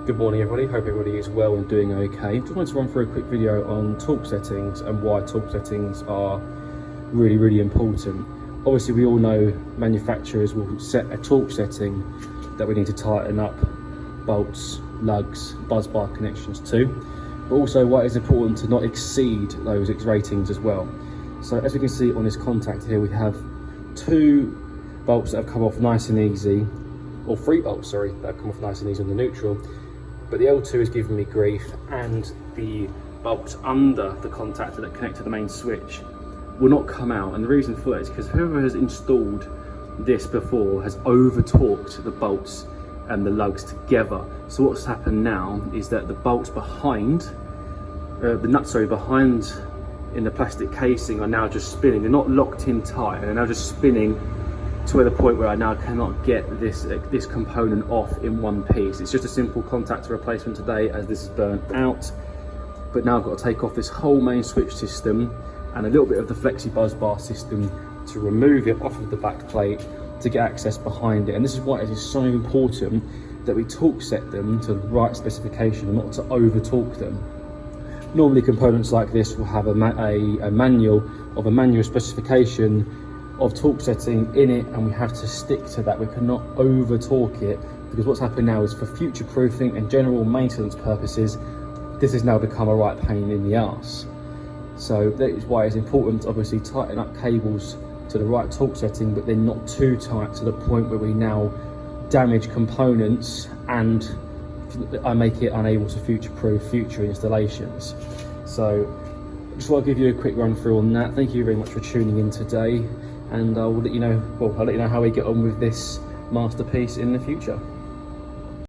Good morning everybody, hope everybody is well and doing okay. Just wanted to run through a quick video on torque settings and why torque settings are really important. Obviously we all know manufacturers will set a torque setting that we need to tighten up bolts, lugs, buzz bar connections to, but also why it's important to not exceed those ratings as well. So as we can see on this contact here, we have two bolts that have come off nice and easy, or three bolts, sorry, that have come off nice and easy on the neutral. But the L2 is giving me grief, and the bolts under the contactor that connect to the main switch will not come out. And the reason for that is because whoever has installed this before has over torqued the bolts and the lugs together. So what's happened now is that the bolts behind, the nuts behind in the plastic casing are now just spinning. They're not locked in tight, they're now just spinning to the point where I now cannot get this component off in one piece. It's just a simple contactor replacement today, as this is burnt out. But now I've got to take off this whole main switch system and a little bit of the flexi buzz bar system to remove it off of the back plate to get access behind it. And this is why it is so important that we torque set them to the right specification and not to over torque them. Normally components like this will have a manual specification of torque setting in it, and we have to stick to that. We cannot over torque it, because what's happened now is for future proofing and general maintenance purposes, this has now become a right pain in the arse. So that is why it's important to obviously tighten up cables to the right torque setting, but then not too tight to the point where we now damage components and I make it unable to future-proof future installations. So I just want to give you a quick run through on that. Thank you very much for tuning in today, and I'll let you know how we get on with this masterpiece in the future.